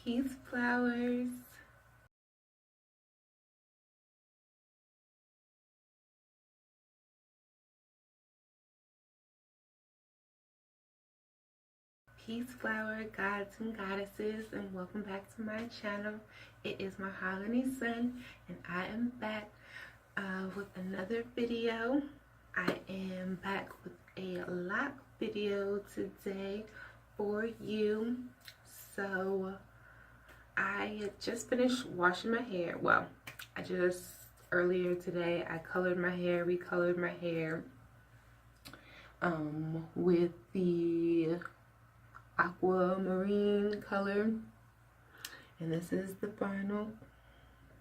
Peace flowers. Peace flower gods and goddesses, and welcome back to my channel. It is Mahogany Sun, and I am back with another video. I am back with a lock video today for you. So I had just finished washing my hair. Well, earlier today I colored my hair, recolored my hair with the aquamarine color, and this is the final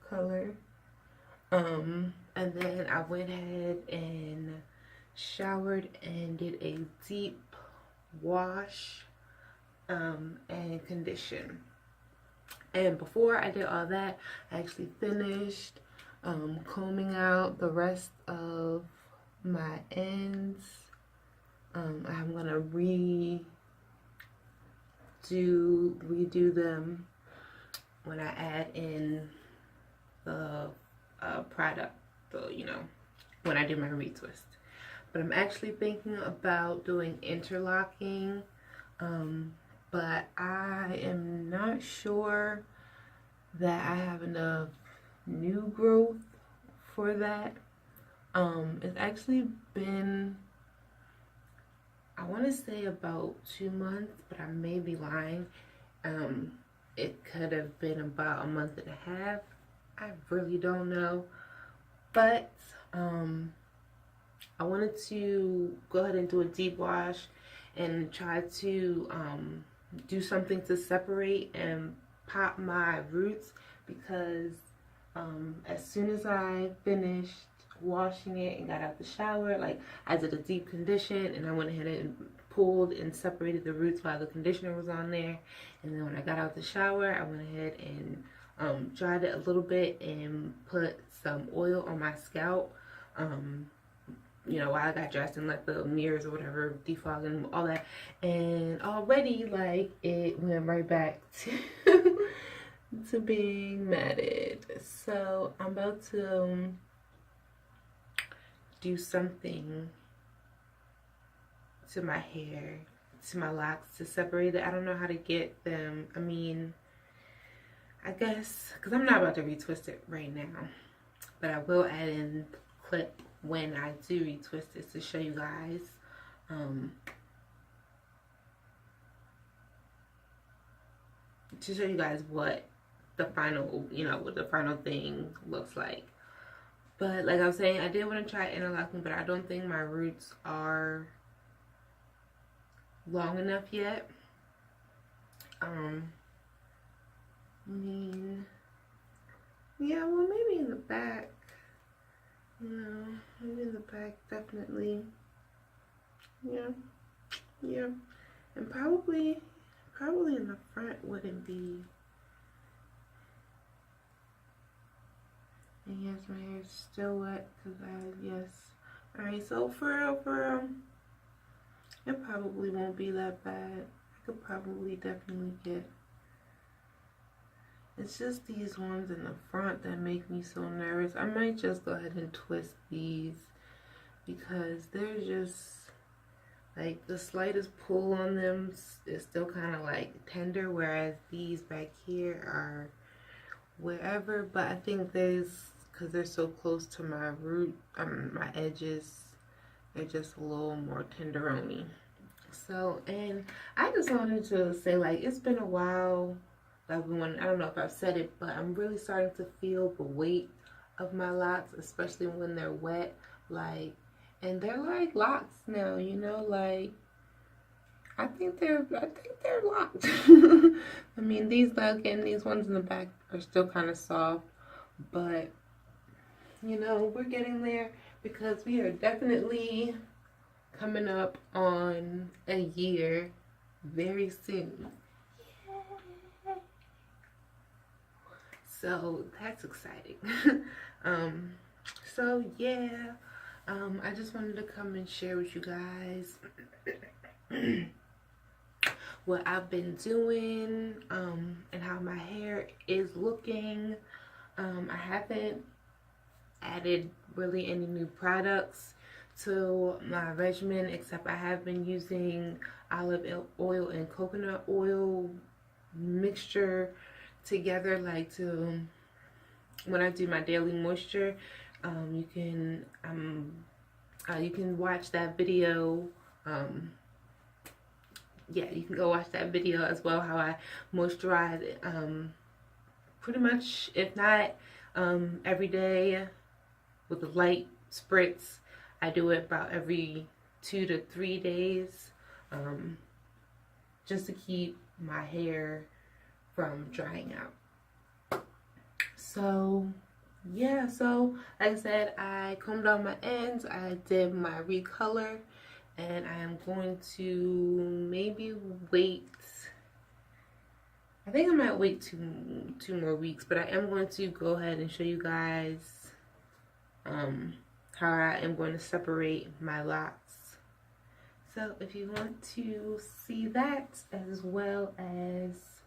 color. And then I went ahead and showered and did a deep wash and condition. And before I did all that, I actually finished combing out the rest of my ends. I'm gonna redo them when I add in the product, when I do my retwist. But I'm actually thinking about doing interlocking, but I am not sure that I have enough new growth for that. It's actually been, I want to say about 2 months, but I may be lying. It could have been about 1.5 months. I really don't know. But I wanted to go ahead and do a deep wash and try to do something to separate and pop my roots, because as soon as I finished washing it and got out the shower, like, I did a deep condition and I went ahead and pulled and separated the roots while the conditioner was on there. And then when I got out the shower, I went ahead and dried it a little bit and put some oil on my scalp, while I got dressed, and let the mirrors or whatever defog and all that. And already, like, it went right back to being matted. So I'm about to do something to my hair, to my locks, to separate it. I don't know how to get them. I mean, I guess, because I'm not about to retwist it right now, but I will add in the clip when I do retwist it to show you guys what the final thing looks like. But like I was saying, I did want to try interlocking, but I don't think my roots are long enough yet. I mean, yeah, well, maybe in the back. Maybe in the back, definitely. Yeah. And probably in the front wouldn't be. And yes, my hair is still wet because yes. Alright, so for real, it probably won't be that bad. I could probably definitely get. It's just these ones in the front that make me so nervous. I might just go ahead and twist these, because they're just, like, the slightest pull on them is still kind of like tender, whereas these back here are wherever. But I think because they're so close to my root, my edges, they're just a little more tenderoni. So, and I just wanted to say, like, it's been a while. I don't know if I've said it, but I'm really starting to feel the weight of my locks, especially when they're wet. Like, and they're like locks now, like, I think they're locked. I mean, these ones in the back are still kind of soft, but we're getting there, because we are definitely coming up on a year very soon. So that's exciting. So yeah, I just wanted to come and share with you guys what I've been doing, and how my hair is looking. I haven't added really any new products to my regimen, except I have been using olive oil and coconut oil mixture together, like to when I do my daily moisture. You can watch that video. Yeah, you can go watch that video as well, how I moisturize pretty much, if not every day with a light spritz. I do it about every 2 to 3 days, just to keep my hair from drying out. So yeah, so like I said, I combed out my ends, I did my recolor, and I am going to maybe wait. I think I might wait two more weeks, but I am going to go ahead and show you guys how I am going to separate my locks. So if you want to see that, as well as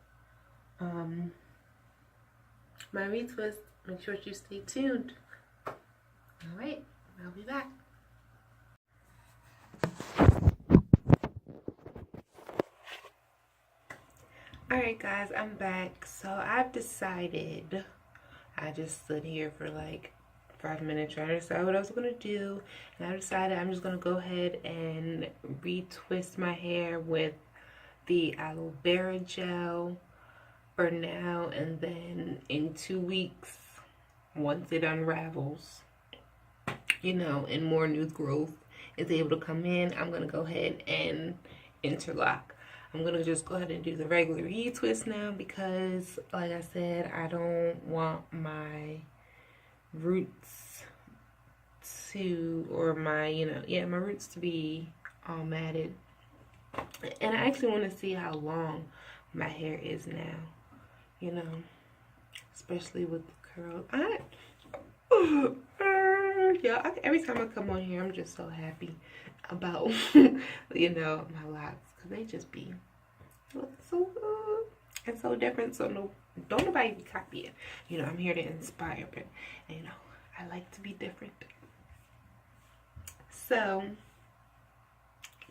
my retwist, make sure you stay tuned. Alright, I'll be back. Alright guys, I'm back. So I've decided, I just stood here for like 5 minutes trying to decide what I was going to do, and I decided I'm just going to go ahead and retwist my hair with the aloe vera gel for now, and then in 2 weeks, once it unravels, you know, and more new growth is able to come in, I'm going to go ahead and interlock. I'm going to just go ahead and do the regular retwist now because, like I said, I don't want my roots to, or my, my roots to be all matted. And I actually want to see how long my hair is now, especially with the curls. Every time I come on here, I'm just so happy about, my locks, because they just be looking so good and so different. So don't nobody be copying. I'm here to inspire, but, I like to be different. So,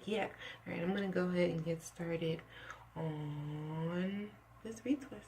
yeah. All right, I'm going to go ahead and get started on this retwist.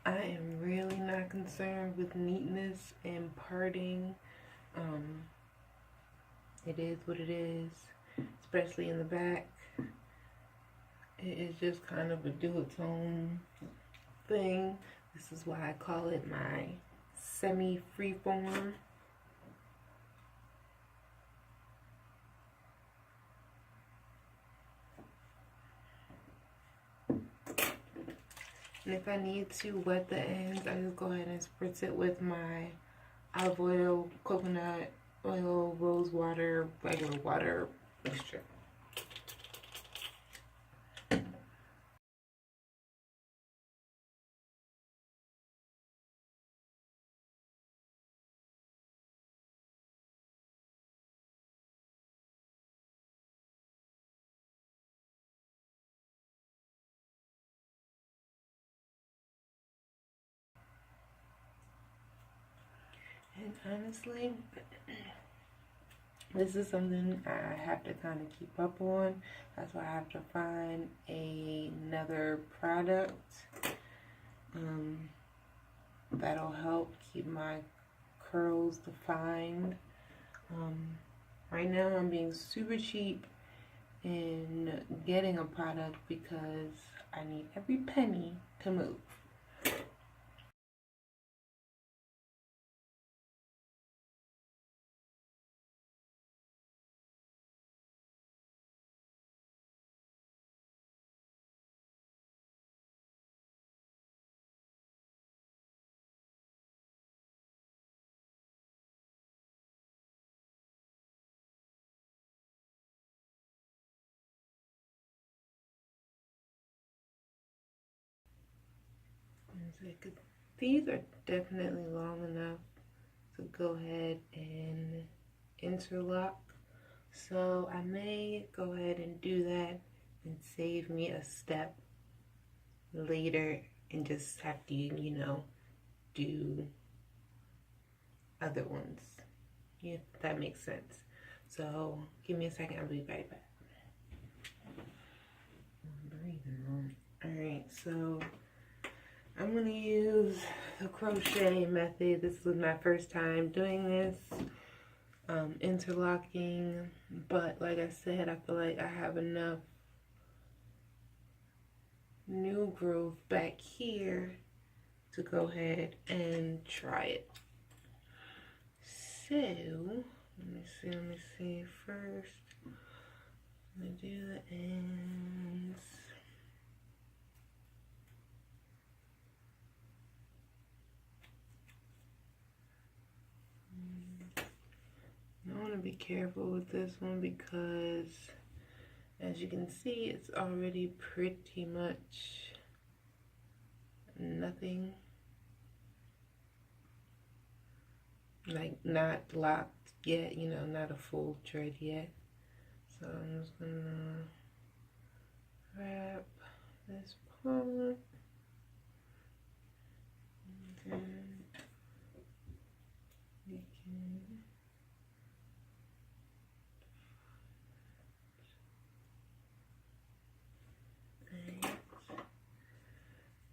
I am really not concerned with neatness and parting. It is what it is, especially in the back. It is just kind of a do-its-own thing. This is why I call it my semi-freeform. And if I need to wet the ends, I just go ahead and spritz it with my olive oil, coconut oil, rose water, regular water mixture. And honestly, this is something I have to kind of keep up on. That's why I have to find another product that'll help keep my curls defined. Right now I'm being super cheap in getting a product because I need every penny to move. These are definitely long enough to go ahead and interlock. So I may go ahead and do that and save me a step later and just have to, you know, do other ones. Yeah, if that makes sense. So give me a second, I'll be right back. I'm breathing wrong. Alright, so I'm gonna use the crochet method. This was my first time doing this, interlocking, but like I said, I feel like I have enough new growth back here to go ahead and try it. So let me see first. I'm gonna do the ends. I want to be careful with this one because as you can see, it's already pretty much nothing, like not locked yet, you know, not a full thread yet. So I'm just gonna wrap this part and then we can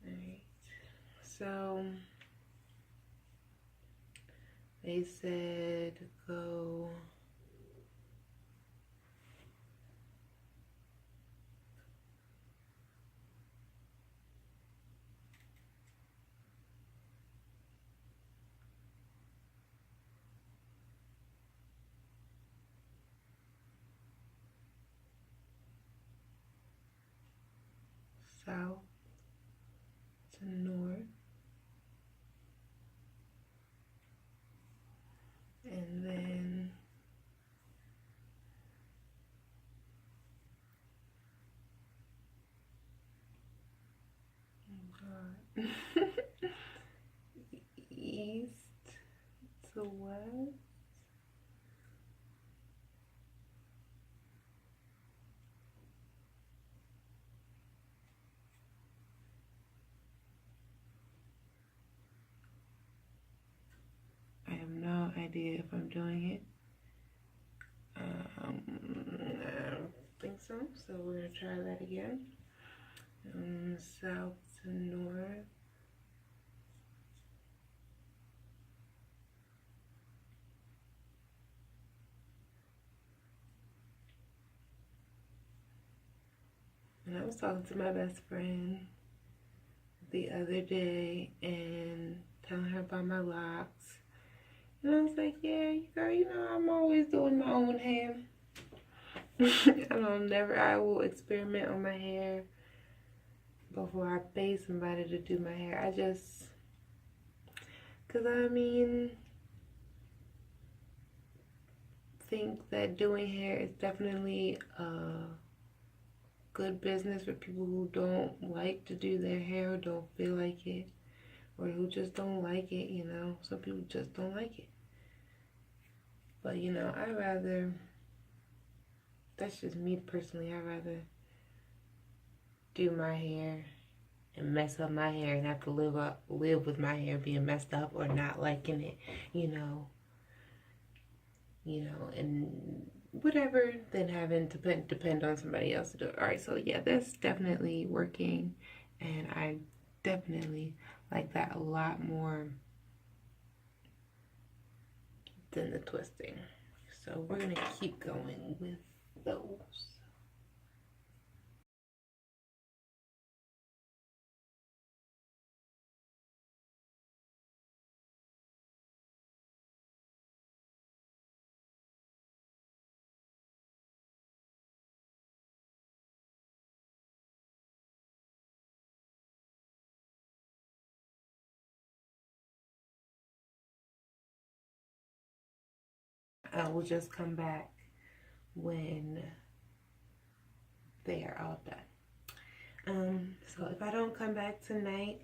Alright. So they said go south to north, and then east to west. I have no idea if I'm doing it. I don't think so. So we're gonna try that again. South to north. And I was talking to my best friend the other day and telling her about my locks. And I was like, yeah, girl, you know, I'm always doing my own hair. I will experiment on my hair before I pay somebody to do my hair. Cause I mean, think that doing hair is definitely a good business for people who don't like to do their hair or don't feel like it, or who just don't like it, you know. Some people just don't like it. But, you know, that's just me personally, I'd rather do my hair and mess up my hair and have to live with my hair being messed up or not liking it, you know, and whatever, than having to depend on somebody else to do it. All right, so yeah, that's definitely working, and I definitely like that a lot more than the twisting. So we're gonna keep going with those. I will just come back when they are all done. So if I don't come back tonight,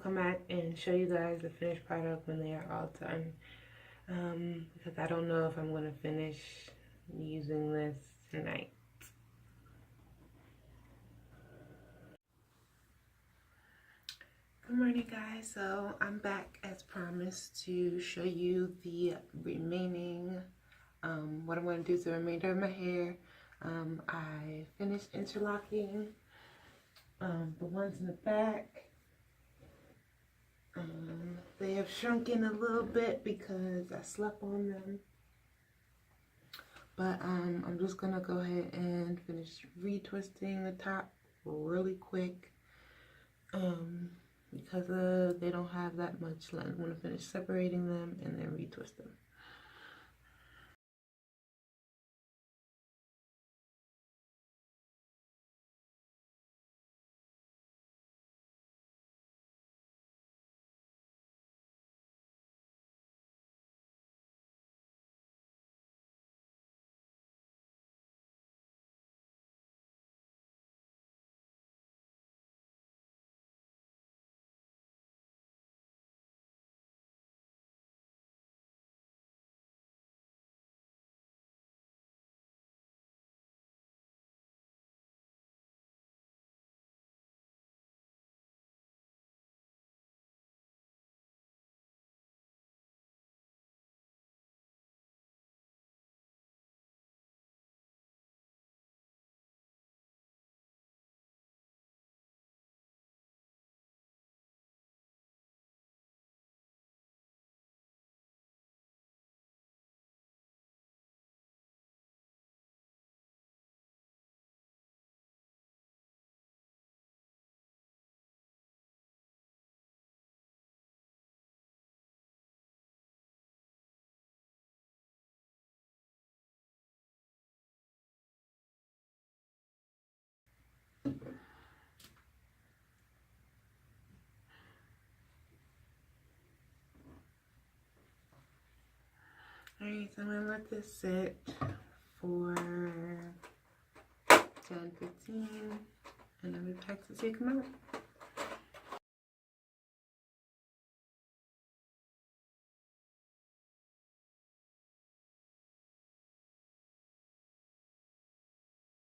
come back and show you guys the finished product when they are all done. Because I don't know if I'm going to finish using this tonight. Good morning, guys. So I'm back as promised to show you the remaining, what I'm going to do to the remainder of my hair. I finished interlocking the ones in the back. They have shrunken a little bit because I slept on them. But I'm just going to go ahead and finish retwisting the top really quick. Because they don't have that much length. I'm going to finish separating them and then retwist them. Alright, so I'm going to let this sit for 10-15 and I'll be back to take them out.